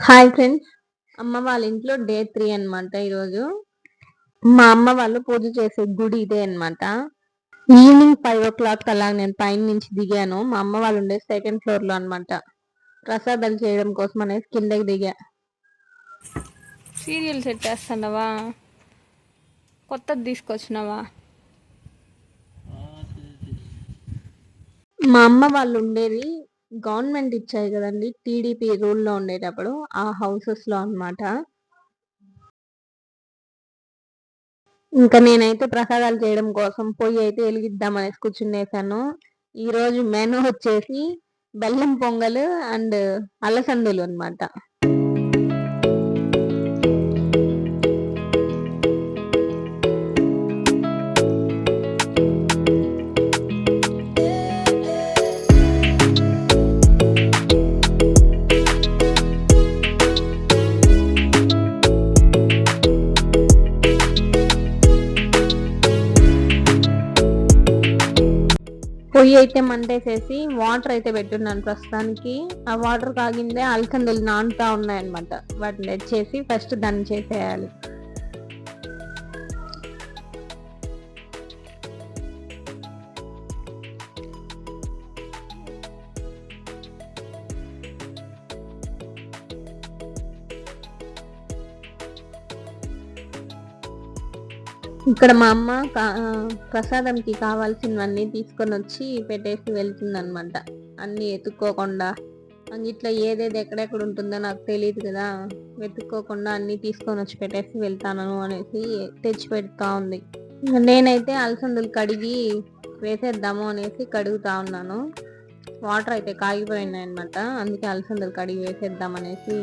Hi friends. అమ్మ వాళ్ళ ఇంట్లో డే 3 అనమాట ఈరోజు. మా అమ్మ వాళ్ళు పూజ చేసే గుడి ఇదే అనమాట. ఈవినింగ్ 5:00 అలా నేను పైన నుంచి దిగాను. మా అమ్మ వాళ్ళు ఉండే సెకండ్ ఫ్లోర్ లో అనమాట. ప్రసాదాలు చేయడం కోసం అనేసి కిందకి దిగా. సీరియల్ సెట్ చేస్తున్నావా? కొత్తది తీసుకొచ్చినావా? మా అమ్మ వాళ్ళు ఉండేది గవర్నమెంట్ ఇచ్చాయి కదండి, టీడీపీ రూల్లో ఉండేటప్పుడు ఆ హౌసెస్ లో అనమాట. ఇంకా నేనైతే ప్రసాదాలు చేయడం కోసం పొయ్యి అయితే వెలిగిద్దాం అనేసి కూర్చునేసాను. ఈ రోజు మెను వచ్చేసి బెల్లం పొంగల్ అండ్ అలసందులు అనమాట. పొయ్యి అయితే మంటేసేసి వాటర్ అయితే పెట్టున్నాను ప్రస్తుతానికి. ఆ వాటర్ కాగిందే అలసందలు నానుతా ఉన్నాయన్నమాట. వాటిని తెచ్చేసి ఫస్ట్ దాన్ని చేసేయాలి. ఇక్కడ మా అమ్మ ప్రసాదంకి కావాల్సినవన్నీ తీసుకొని వచ్చి పెట్టేసి వెళ్తుందనమాట. అన్ని ఎత్తుక్కోకుండా, ఇట్లా ఏదేది ఎక్కడెక్కడ ఉంటుందో నాకు తెలియదు కదా, వెతుక్కోకుండా అన్ని తీసుకొని వచ్చి పెట్టేసి వెళ్తాను అనేసి తెచ్చి పెడతా ఉంది. నేనైతే అలసందులు కడిగి వేసేద్దాము అనేసి కడుగుతా ఉన్నాను. వాటర్ అయితే కాగిపోయినాయి అనమాట. అందుకే అలసందులు కడిగి వేసేద్దాం అనేసి.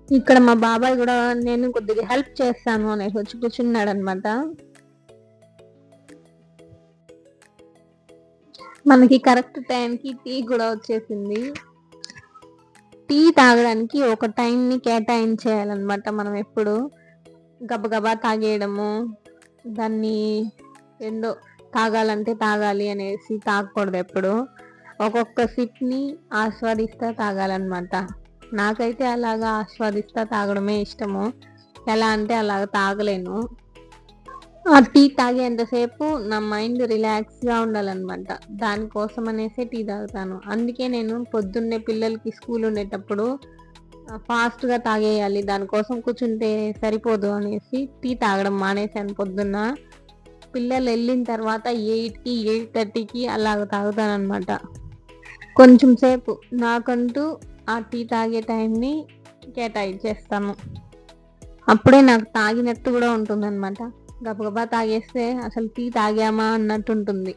ఇక్కడ మా బాబాయ్ కూడా నేను కొద్దిగా హెల్ప్ చేస్తాను అనేసి వచ్చి కూర్చున్నాడు అనమాట. మనకి కరెక్ట్ టైంకి టీ కూడా వచ్చేసింది. టీ తాగడానికి ఒక టైంని కేటాయించేయాలన్నమాట. మనం ఎప్పుడు గబగబా తాగేయడము, దాన్ని ఏందో తాగాలంటే తాగాలి అనేసి తాగకూడదు. ఎప్పుడు ఒక్కొక్క సిప్ని ఆస్వాదిస్తా తాగాలన్నమాట. నాకైతే అలాగా ఆస్వాదిస్తా తాగడమే ఇష్టము. ఎలా అంటే అలాగ తాగలేను. ఆ టీ తాగేంతసేపు నా మైండ్ రిలాక్స్గా ఉండాలన్నమాట. దానికోసం అనేసి టీ తాగుతాను. అందుకే నేను పొద్దున్నే పిల్లలకి స్కూల్ ఉండేటప్పుడు ఫాస్ట్గా తాగేయాలి, దానికోసం కూర్చుంటే సరిపోదు అనేసి టీ తాగడం మానేశాను. పొద్దున్న పిల్లలు వెళ్ళిన తర్వాత 8కి 8:30కి అలాగ తాగుతాను అనమాట. కొంచెం సేపు నాకంటూ ఆ టీ తాగే టైంని కేటాయించేస్తాను. అప్పుడే నాకు తాగినట్టు కూడా ఉంటుందన్నమాట. గబగబా తాగేస్తే అసలు టీ తాగామా అన్నట్టు ఉంటుంది.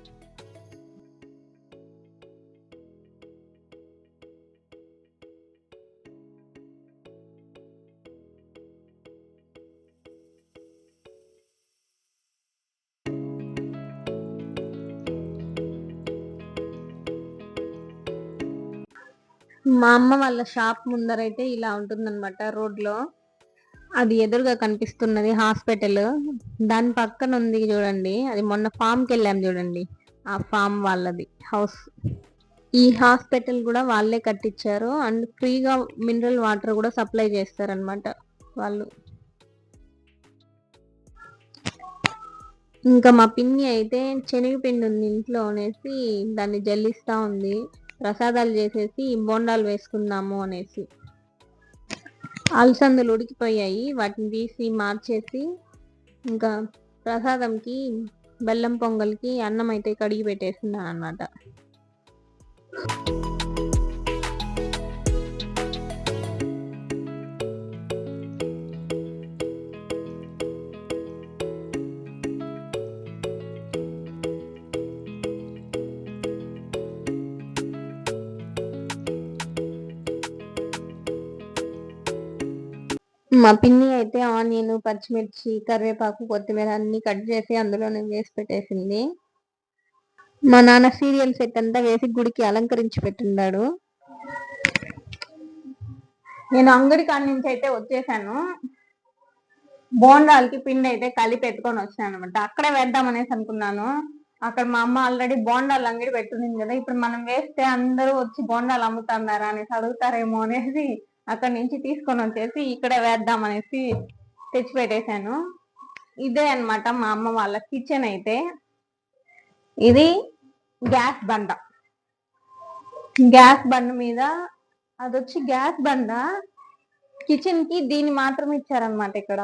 మా అమ్మ వాళ్ళ షాప్ ముందరైతే ఇలా ఉంటుందన్నమాట రోడ్లో. అది ఎదురుగా కనిపిస్తున్నది హాస్పిటల్. దాని పక్కన ఉంది చూడండి, అది మొన్న ఫామ్కి వెళ్ళాం చూడండి, ఆ ఫామ్ వాళ్ళది హౌస్. ఈ హాస్పిటల్ కూడా వాళ్ళే కట్టించారు అండ్ ఫ్రీగా మినరల్ వాటర్ కూడా సప్లై చేస్తారనమాట వాళ్ళు. ఇంకా మా పిన్ని అయితే శనగపిండి ఉంది ఇంట్లో అనేసి దాన్ని జల్లిస్తా ఉంది. ప్రసాదాలు చేసేసి బోండాలు వేసుకుందాము అనేసి. అలసందలు ఉడికిపోయాయి, వాటిని తీసి మార్చేసి ఇంకా ప్రసాదంకి బెల్లం పొంగల్కి అన్నం అయితే కడిగి పెట్టేస్తున్నాను అన్నమాట. మా పిన్ని అయితే ఆనియన్, పచ్చిమిర్చి, కరివేపాకు, కొత్తిమీర అన్ని కట్ చేసి అందులోనే వేసి పెట్టేసింది. మా నాన్న సీరియల్ సెట్ అంతా వేసి గుడికి అలంకరించి పెట్టిండాడు. నేను అంగడి కాడి నుంచి అయితే వచ్చేసాను. బోండాలకి పిండి అయితే కలిపి ఎత్తుకొని వచ్చాను అనమాట. అక్కడే వేద్దాం అనేసి అనుకున్నాను. అక్కడ మా అమ్మ ఆల్రెడీ బోండాలు అంగడి పెట్టుకుంది కదా, ఇప్పుడు మనం వేస్తే అందరూ వచ్చి బోండాలు అమ్ముతున్నారా అనేసి అడుగుతారేమో అనేసి అక్కడి నుంచి తీసుకొని వచ్చేసి ఇక్కడే వేద్దాం అనేసి తెచ్చి పెట్టేశాను. ఇదే అన్నమాట మా అమ్మ వాళ్ళ కిచెన్ అయితే. ఇది గ్యాస్ బండ. గ్యాస్ బండ మీద అదొచ్చి గ్యాస్ బండ. కిచెన్ కి దీన్ని మాత్రం ఇచ్చారనమాట ఇక్కడ.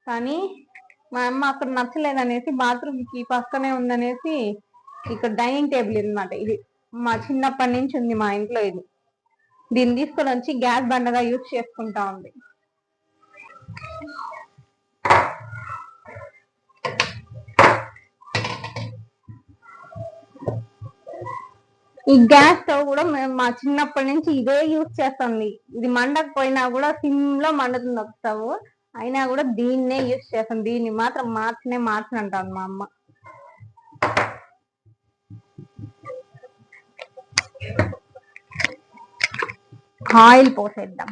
కానీ మా అమ్మ అక్కడ నచ్చలేదనేసి బాత్రూమ్ కి పక్కనే ఉందనేసి ఇక్కడ డైనింగ్ టేబుల్ అనమాట. ఇది మా చిన్నప్పటి నుంచి ఉంది మా ఇంట్లో. ఇది దీన్ని తీసుకొని వచ్చి గ్యాస్ బండగా యూజ్ చేసుకుంటా ఉంది. ఈ గ్యాస్ స్టవ్ కూడా మేము మా చిన్నప్పటి నుంచి ఇదే యూజ్ చేస్తుంది. ఇది మండకపోయినా కూడా సిమ్ లో మండుతుంది ఒక స్టవ్, అయినా కూడా దీన్నే యూజ్ చేస్తాం. దీన్ని మాత్రం మార్చనంటాను మా అమ్మ. ఆయిల్ పోసేద్దాం.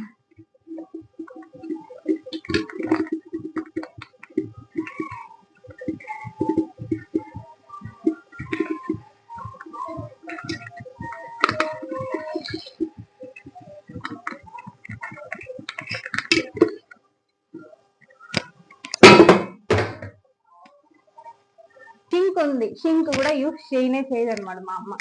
షింక్ ఉంది, షింక్ కూడా యూజ్ చేయదన్నమాట మా అమ్మ.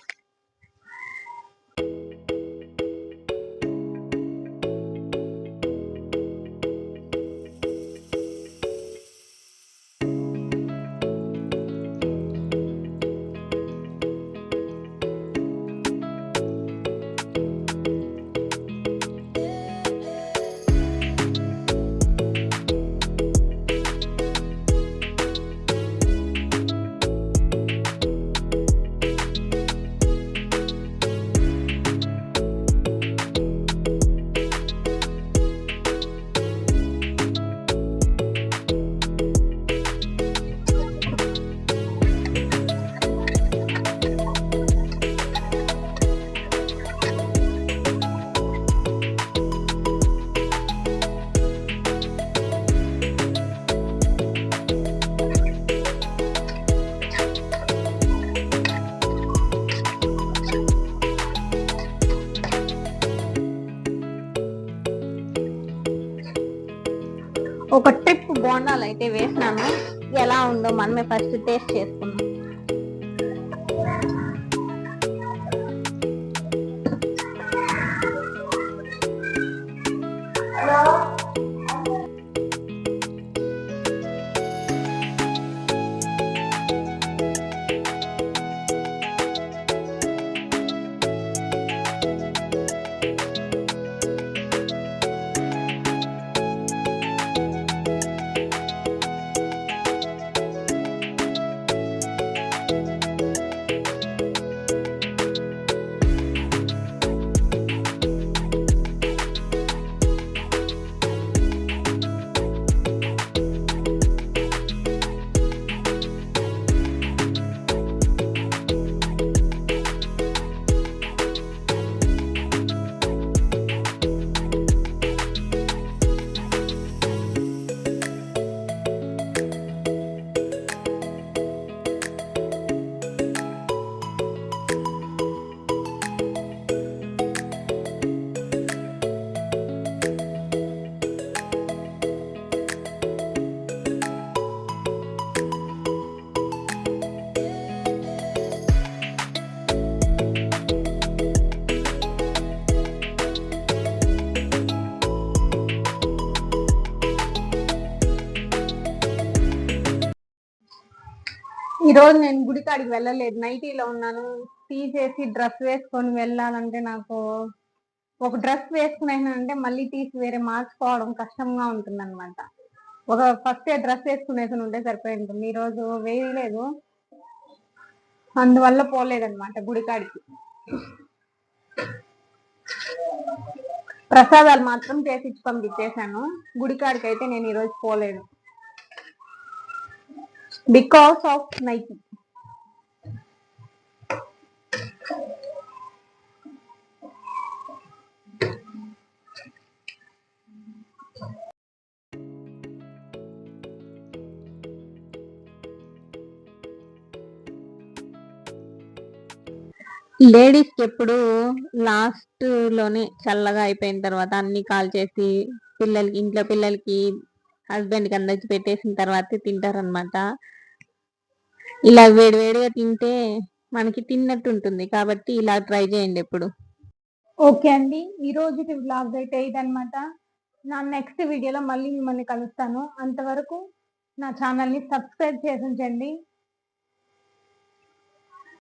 ఒక ట్రిప్ బోండాలు అయితే వేసినాను. ఎలా ఉందో మనమే ఫస్ట్ టేస్ట్ చేసుకున్నాం. ఈరోజు నేను గుడికాడికి వెళ్ళలేదు, నైటీలో ఉన్నాను. తీసేసి డ్రెస్ వేసుకొని వెళ్ళాలంటే నాకు ఒక డ్రెస్ వేసుకునేసానంటే మళ్ళీ తీసి వేరే మార్చుకోవడం కష్టంగా ఉంటుంది అనమాట. ఫస్ట్ డ్రెస్ వేసుకునేసి ఉంటే సరిపోయి ఉంటుంది. ఈరోజు వేయలేదు, అందువల్ల పోలేదన్నమాట గుడికాడికి. ప్రసాదాలు మాత్రం చేసి పంపించేశాను. గుడికాడికి అయితే నేను ఈరోజు పోలేదు బికాస్ ఆఫ్ నైకి. లేడీస్కి ఎప్పుడు లాస్ట్ లోనే చల్లగా అయిపోయిన తర్వాత అన్ని కాల్ చేసి ఇంట్లో పిల్లలకి హస్బెండ్ కి అందరికి పెట్టేసిన తర్వాత తింటారనమాట. ఇలా వేడివేడిగా తింటే మనకి తిన్నట్టు ఉంటుంది కాబట్టి ఇలా ట్రై చేయండి ఎప్పుడు. ఓకే అండి, ఈ రోజుకి వ్లాగ్ అయితే ఇదనమాట. నా నెక్స్ట్ వీడియోలో మళ్ళీ మిమ్మల్ని కలుస్తాను. అంతవరకు నా ఛానల్ని సబ్స్క్రైబ్ చేసి ఉంచండి.